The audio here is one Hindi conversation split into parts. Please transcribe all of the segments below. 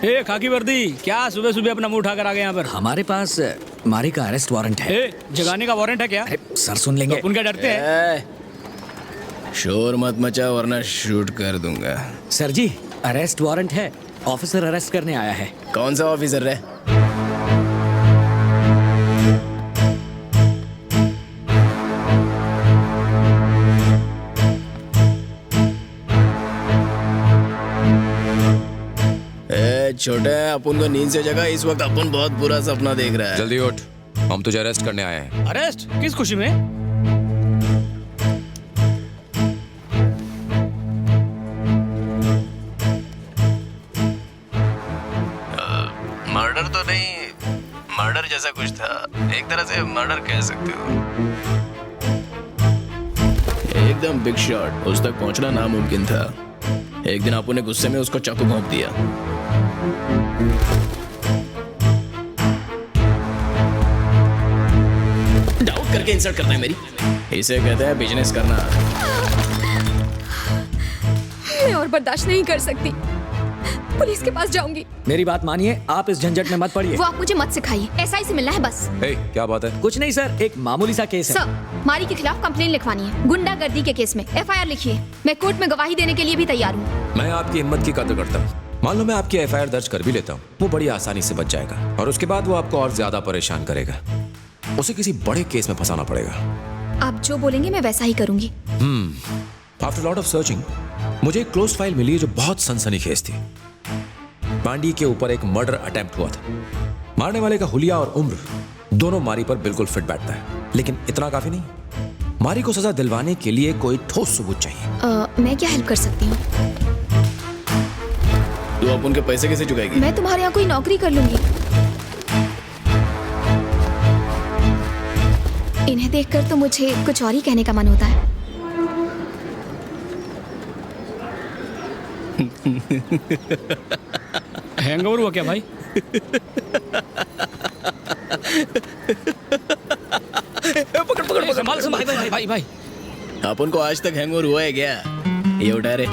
ए खाकी वर्दी, क्या सुबह सुबह अपना मुंह उठाकर आ गए यहाँ पर? हमारे पास मारी का अरेस्ट वारंट है। ए, जगाने का वारंट है क्या? सर सुन लेंगे। तो उनका डरते हैं। शोर मत मचा वरना शूट कर दूंगा। सर जी, अरेस्ट वारंट है, ऑफिसर अरेस्ट करने आया है। कौन सा ऑफिसर है? छोटे, अपन को नींद से जगा, इस वक्त अपन बहुत बुरा सपना देख रहा है। जल्दी उठ, हम तुझे अरेस्ट करने आए हैं। अरेस्ट? किस खुशी में? मर्डर तो नहीं, मर्डर जैसा कुछ था, एक तरह से मर्डर कह सकते हो। एकदम बिग शॉट, उस तक पहुंचना नामुमकिन था। एक दिन आपने गुस्से में उसको चाकू भोंक दिया। डाउट करके इंसल्ट करना है मेरी, इसे कहते हैं बिजनेस करना। मैं और बर्दाश्त नहीं कर सकती, पुलिस के पास जाऊंगी। मेरी बात मानिए, आप इस झंझट में मत पड़िए। वो आप मुझे मत सिखाइए, एसआई से मिलना है बस। ए, क्या बात है? कुछ नहीं सर, एक मामूली सा केस है। सर, मारी के खिलाफ कंप्लेन लिखवानी है, गुंडागर्दी के केस में। एफआईआर लिखिए, मैं कोर्ट में गवाही देने के लिए भी तैयार हूँ। मैं आपकी हिम्मत की कदर करता हूँ। मान लो मैं आपकी एफआईआर दर्ज कर भी लेता हूँ, वो बड़ी आसानी से बच जाएगा और उसके बाद वो आपको और ज्यादा परेशान करेगा। उसे किसी बड़े केस में फंसाना पड़ेगा। आप जो बोलेंगे मैं वैसा ही करूंगी। आफ्टर लॉट ऑफ सर्चिंग मुझे एक क्लोज फाइल मिली है जो बहुत सनसनीखेज थी। पांडी के ऊपर एक मर्डर अटेम्प्ट हुआ था। मारने वाले का हुलिया और उम्र दोनों मारी पर बिल्कुल फिट बैठता है, लेकिन इतना काफी नहीं। मारी को सजा दिलवाने के लिए कोई ठोस सबूत चाहिए। मैं क्या हेल्प कर सकती हूँ? तू अब उनके पैसे कैसे चुकाएगी? मैं तुम्हारे यहाँ कोई नौकरी कर लूंगी। इन्हें देखकर तो मुझे कुछ और ही कहने का मन होता है। हैंगओवर हुआ क्या भाई? पकड़ पकड़ पकड़, संभाल संभाल भाई भाई भाई। अपन को आज तक हैंगओवर हुआ है क्या? ये उठा रे।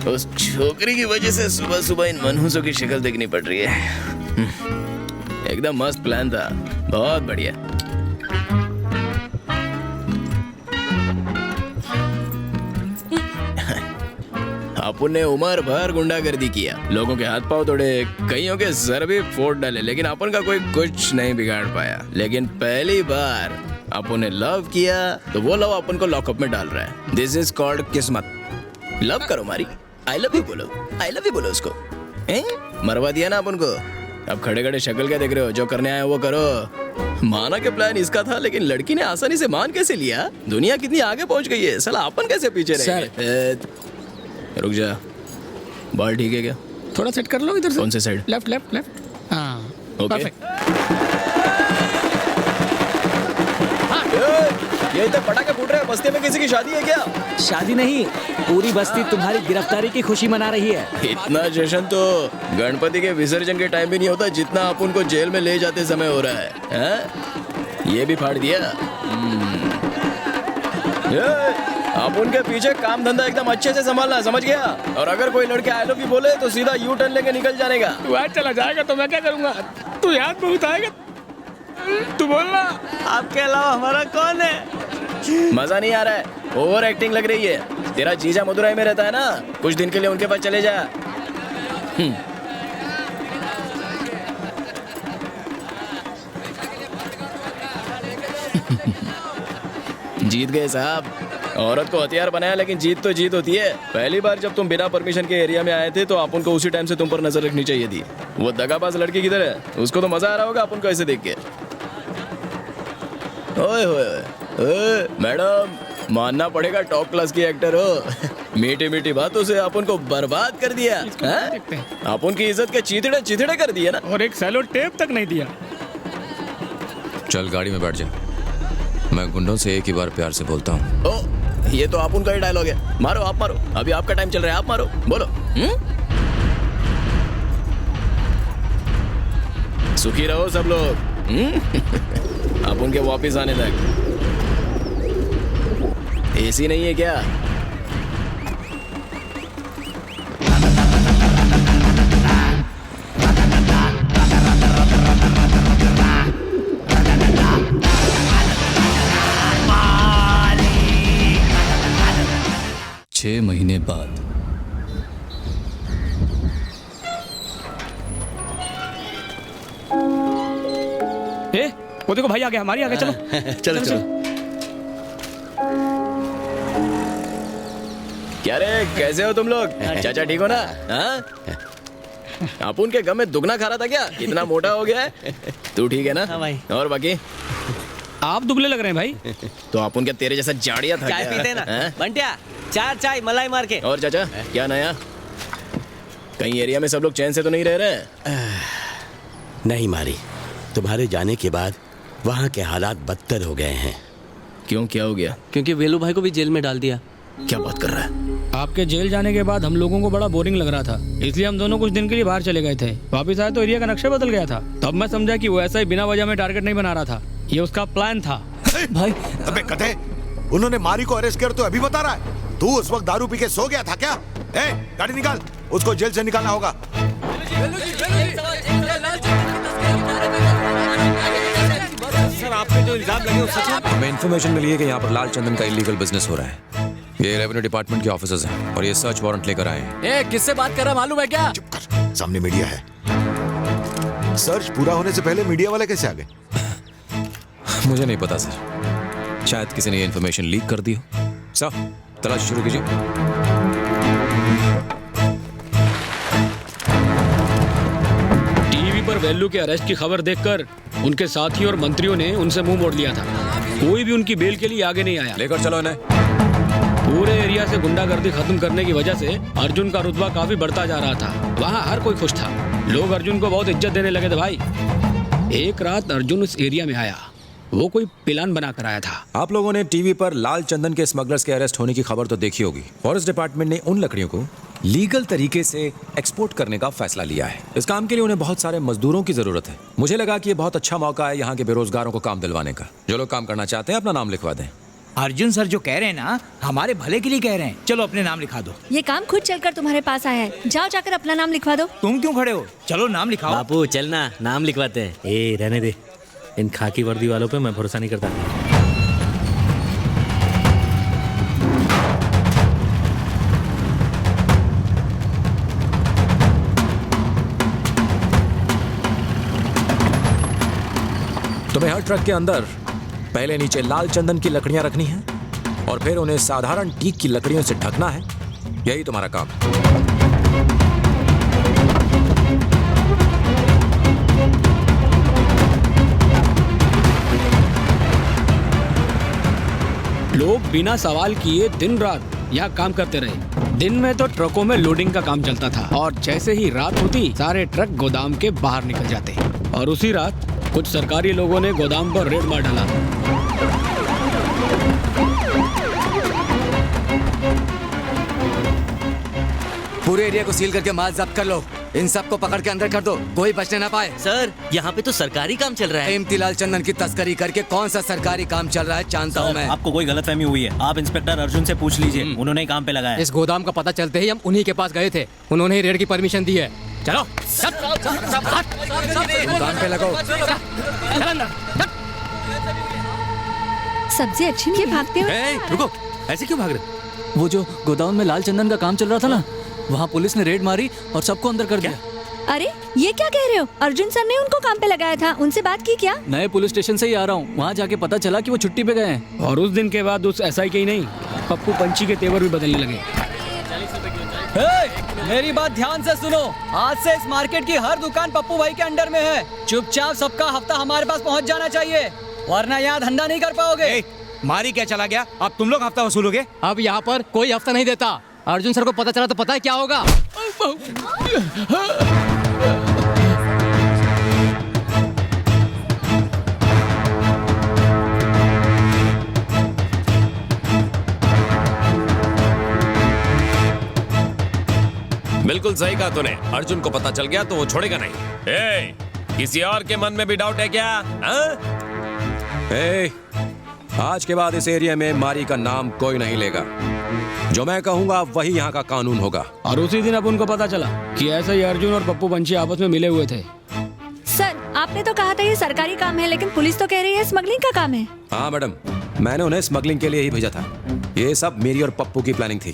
उस छोकरी की वजह से सुबह सुबह इन मनहूसों की शक्ल देखनी पड़ रही है। एकदम मस्त प्लान था, बहुत बढ़िया। अपन ने उम्र भर गुंडागर्दी किया, लोगों के हाथ पांव तोड़े, कईयों के सर भी फोड़ डाले, लेकिन अपन का कोई कुछ नहीं बिगाड़ पाया। लेकिन पहली बार अपन ने लव किया तो वो लव अपन को लॉकअप में डाल रहा है। दिस इज कॉल्ड किस्मत। लव करो मारी, आई लव यू बोलो, आई लव यू बोलो उसको। मरवा दिया ना अपन को। अब खड़े खड़े शक्ल क्या देख रहे हो? जो करने आए वो करो। माना के प्लान इसका था, लेकिन लड़की ने आसानी से मान कैसे लिया? दुनिया कितनी आगे पहुंच गई है, साला अपन कैसे पीछे रहे? रुक जा, बॉल ठीक है क्या? थोड़ा सेट कर लो इधर से। कौन से साइड? Left left left. हाँ ओके। परफेक्ट। ये इधर पटाखे फूट रहे हैं, बस्ती में किसी की शादी है क्या? शादी नहीं, पूरी बस्ती तुम्हारी गिरफ्तारी की खुशी मना रही है। इतना जश्न तो गणपति के विसर्जन के टाइम भी नहीं होता जितना अपन को जेल में ले जाते समय हो रहा है। ये भी फाड़ दिया। आप उनके पीछे काम धंधा एकदम अच्छे से संभालना, समझ गया? और अगर कोई लड़के आई लव यू बोले तो सीधा यू टर्न लेके निकल जाने का। तू आज चला जाएगा तो मैं क्या करूंगा? तू याद बहुत आएगा। तू बोलना, आपके अलावा हमारा कौन है? मजा नहीं आ रहा है, ओवर एक्टिंग लग रही है। तेरा जीजा मदुरई में रहता है ना, कुछ दिन के लिए उनके पास चले जा। जीत गए साहब। औरत को हथियार बनाया, लेकिन जीत तो जीत होती है। पहली बार जब तुम बिना परमिशन के एरिया में आए थे तो अपन को उसी टाइम से तुम पर नजर रखनी चाहिए थी। वो दगाबाज लड़की किधर है? उसको तो मजा आ रहा होगा अपन को ऐसे देख के। ओए ओए मैडम, मानना पड़ेगा टॉप क्लास की एक्टर हो। मीठी मीठी बातों से अपन को बर्बाद कर दिया। अपन की इज्जत के चीथड़े चीथड़े कर दिए ना। और एक सैलो टेप तक नहीं दिया। चल गाड़ी में बैठ जा, मैं गुंडों से एक ही बार प्यार से बोलता हूँ। ओ, ये तो आप उनका ही डायलॉग है। मारो, आप मारो, अभी आपका टाइम चल रहा है, आप मारो, बोलो। सुखी रहो सब लोग। अब उनके वापिस आने तक। एसी नहीं है क्या? 6 महीने बाद। वो देखो भाई आ गया, हमारी आ गया, चलो चलो चलो। क्या रे, कैसे हो तुम लोग? चाचा ठीक हो ना? हाँ? अपुन के गम में दुगना खा रहा था क्या? इतना मोटा हो गया है? तू ठीक है ना? हाँ भाई। और बाकी? आप दुबले लग रहे हैं भाई। तो अपुन क्या तेरे जैसा जाड़िया था चाय क्या? पीते ना हाँ? बंटिया, 4 चाय मलाई मार के। और चाचा क्या नया? कहीं एरिया में सब लोग चैन से तो नहीं रह रहे? नहीं मारी, तुम्हारे जाने के बाद वहाँ के हालात बदतर हो गए हैं। क्यों, क्या हो गया? क्योंकि वेलू भाई को भी जेल में डाल दिया। क्या बात कर रहा है? आपके जेल जाने के बाद हम लोगों को बड़ा बोरिंग लग रहा था, इसलिए हम दोनों कुछ दिन के लिए बाहर चले गए थे। वापिस आए तो एरिया का नक्शा बदल गया था। तब मैं समझा कि वो ऐसा ही बिना वजह में टारगेट नहीं बना रहा था, ये उसका प्लान था। भाई अबे कथे, उन्होंने मारी को अरेस्ट कर तो अभी बता रहा है? तू उस वक्त दारू पी के सो गया था क्या? गाड़ी निकाल, उसको जेल से निकालना होगा। सर, आपने जो इल्जाम लगे वो सच है? हमें इन्फॉर्मेशन मिली है कि यहाँ पर लाल चंदन का इलीगल बिजनेस हो रहा है। ये रेवेन्यू डिपार्टमेंट के ऑफिसर्स हैं और ये सर्च वारंट लेकर आए हैं। किससे बात कर रहा मालूम है क्या? चुप कर, सामने मीडिया है। सर्च पूरा होने से पहले मीडिया वाले कैसे आ गए? मुझे नहीं पता सर, शायद किसी ने ये इन्फॉर्मेशन लीक कर दी हो। सर तलाश शुरू कीजिए। टीवी पर वेल्लू के अरेस्ट की खबर देखकर उनके साथी और मंत्रियों ने उनसे मुंह मोड़ लिया था। कोई भी उनकी बेल के लिए आगे नहीं आया। लेकर चलो इन्हें। पूरे एरिया से गुंडागर्दी खत्म करने की वजह से अर्जुन का रुतबा काफी बढ़ता जा रहा था। वहाँ हर कोई खुश था, लोग अर्जुन को बहुत इज्जत देने लगे थे भाई। एक रात अर्जुन उस एरिया में आया, वो कोई प्लान बना कर आया था। आप लोगों ने टीवी पर लाल चंदन के स्मगलर्स के अरेस्ट होने की खबर तो देखी होगी। फॉरेस्ट डिपार्टमेंट ने उन लकड़ियों को लीगल तरीके से एक्सपोर्ट करने का फैसला लिया है। इस काम के लिए उन्हें बहुत सारे मजदूरों की जरूरत है। मुझे लगा कि ये बहुत अच्छा मौका है यहाँ के बेरोजगारों को काम दिलवाने का। जो लोग काम करना चाहते हैं अपना नाम लिखवा दें। अर्जुन सर जो कह रहे हैं ना, हमारे भले के लिए कह रहे हैं। चलो अपने नाम लिखा दो। ये काम खुद चलकर तुम्हारे पास आया है, जाओ जाकर अपना नाम लिखवा दो। तुम क्यों खड़े हो? चलो नाम लिखाओ। बापू चलना, नाम लिखवाते हैं। ए रहने दे, इन खाकी वर्दी वालों पे मैं भरोसा नहीं करता। तुम्हें हर ट्रक के अंदर पहले नीचे लाल चंदन की लकड़ियां रखनी है और फिर उन्हें साधारण टीक की लकड़ियों से ढकना है। यही तुम्हारा काम है। लोग बिना सवाल किए दिन रात यहाँ काम करते रहे। दिन में तो ट्रकों में लोडिंग का काम चलता था और जैसे ही रात होती सारे ट्रक गोदाम के बाहर निकल जाते। और उसी रात कुछ सरकारी लोगों ने गोदाम पर रेड मार डाला। पूरे एरिया को सील करके माल जब्त कर लो। इन सबको पकड़ के अंदर कर दो, कोई बचने ना पाए। सर, यहाँ पे तो सरकारी काम चल रहा है। इम्तिलाल चंदन की तस्करी करके कौन सा सरकारी काम चल रहा है जानता हूँ मैं। आपको कोई गलतफहमी हुई है, आप इंस्पेक्टर अर्जुन से पूछ लीजिए, उन्होंने ही काम पे लगाया। इस गोदाम का पता चलते ही हम उन्हीं के पास गए थे, उन्होंने ही रेड की परमिशन दी है। चलो काम पे लगो। सब्जी अच्छी नहीं भागते हो। रुको, ऐसे क्यों भाग रहे? वो जो गोदाम में लाल चंदन का काम चल रहा था ना, वहाँ पुलिस ने रेड मारी और सबको अंदर कर दिया। अरे ये क्या कह रहे हो? अर्जुन सर ने उनको काम पे लगाया था, उनसे बात की क्या? नए पुलिस स्टेशन से ही आ रहा हूँ, वहाँ जाके पता चला कि वो छुट्टी पे गए हैं। और उस दिन के बाद उस एसआई के ही नहीं, पप्पू पंची के तेवर भी बदलने लगे। मेरी बात ध्यान से सुनो, आज से इस मार्केट की हर दुकान पप्पू भाई के अंडर में है। चुपचाप सबका हफ्ता हमारे पास पहुँच जाना चाहिए, वरना यहाँ धंधा नहीं कर पाओगे। मारी क्या चला गया? अब तुम लोग हफ्ता वसूलोगे? अब यहाँ पर कोई हफ्ता नहीं देता। अर्जुन सर को पता चला तो पता है क्या होगा? बिल्कुल सही कहा तूने। अर्जुन को पता चल गया तो वो छोड़ेगा नहीं। किसी और के मन में भी डाउट है क्या? आज के बाद इस एरिया में मारी का नाम कोई नहीं लेगा। जो मैं कहूंगा वही यहाँ का कानून होगा। और उसी दिन अब उनको पता चला कि ऐसे ही अर्जुन और पप्पू पंची आपस में मिले हुए थे। सर, आपने तो कहा था ये सरकारी काम है, लेकिन पुलिस तो कह रही है स्मगलिंग का काम है। हाँ मैडम, मैंने उन्हें स्मगलिंग के लिए ही भेजा था। ये सब मेरी और पप्पू की प्लानिंग थी।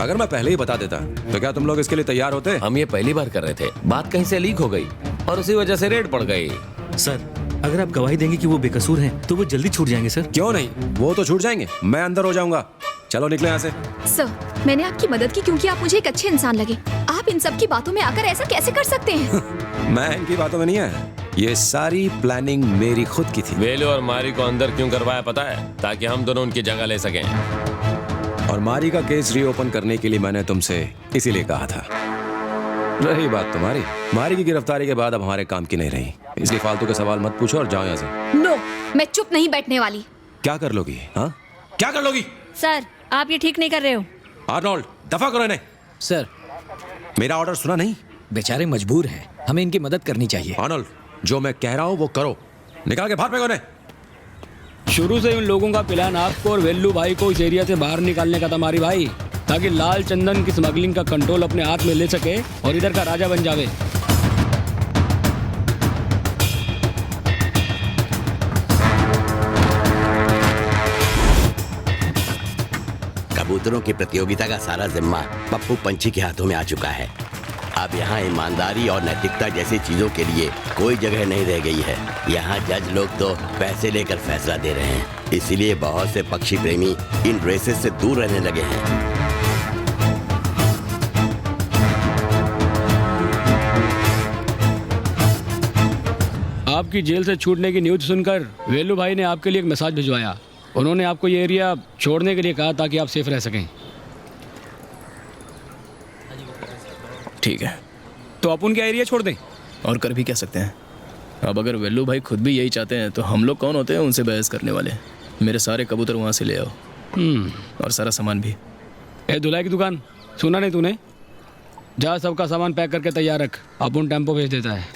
अगर मैं पहले ही बता देता तो क्या तुम लोग इसके लिए तैयार होते? हम ये पहली बार कर रहे थे, बात कहीं से लीक हो गई और उसी वजह से रेड पड़ गई। सर अगर आप गवाही देंगे कि वो बेकसूर हैं तो वो जल्दी छूट जाएंगे सर। क्यों नहीं, वो तो छूट जाएंगे, मैं अंदर हो जाऊंगा। चलो निकले यहाँ से। सर मैंने आपकी मदद की क्योंकि आप मुझे एक अच्छे इंसान लगे। आप इन सब की बातों में आकर ऐसा कैसे कर सकते हैं? मैं इनकी बातों में नहीं है, ये सारी प्लानिंग मेरी खुद की थी। वेलू और मारी को अंदर क्यों करवाया पता है? ताकि हम दोनों उनकी जगह ले सकें। और मारी का केस रीओपन करने के लिए मैंने तुमसे इसीलिए कहा था। रही बात तुम्हारी, मारी की गिरफ्तारी के बाद अब हमारे काम की नहीं रही, इसलिए फालतू के सवाल मत पूछो और जाओ यहाँ से। नो, मैं चुप नहीं बैठने वाली। क्या कर लोगी? हाँ क्या कर लोगी? सर आप ये ठीक नहीं कर रहे हो। आर्नोल्ड दफा करो इन्हें। सर मेरा ऑर्डर सुना नहीं? बेचारे मजबूर हैं, हमें इनकी मदद करनी चाहिए। आर्नोल्ड जो मैं कह रहा हूँ वो करो, निकाल के बाहर फेंको इन्हें। शुरू से उन लोगों का प्लान आपको और वेल्लू भाई को इस एरिया से बाहर निकालने का था मारी भाई, ताकि लाल चंदन की स्मगलिंग का कंट्रोल अपने हाथ में ले सके और इधर का राजा बन जावे। कबूतरों की प्रतियोगिता का सारा जिम्मा पप्पू पंछी के हाथों में आ चुका है। अब यहाँ ईमानदारी और नैतिकता जैसी चीजों के लिए कोई जगह नहीं रह गई है। यहाँ जज लोग तो पैसे लेकर फैसला दे रहे हैं, इसीलिए बहुत से पक्षी प्रेमी इन रेसेस से दूर रहने लगे हैं। आपकी जेल से छूटने की न्यूज़ सुनकर वेलू भाई ने आपके लिए एक मैसेज भिजवाया। उन्होंने आपको ये एरिया छोड़ने के लिए कहा ताकि आप सेफ रह सकें। ठीक है, तो आप उनका एरिया छोड़ दें। और कर भी क्या सकते हैं? अब अगर वेल्लू भाई खुद भी यही चाहते हैं तो हम लोग कौन होते हैं उनसे बहस करने वाले? मेरे सारे कबूतर वहाँ से ले आओ और सारा सामान भी। ए धुलाई की दुकान, सुना नहीं तूने? जा सबका सामान पैक करके तैयार रख, अपन टेम्पो भेज देता है।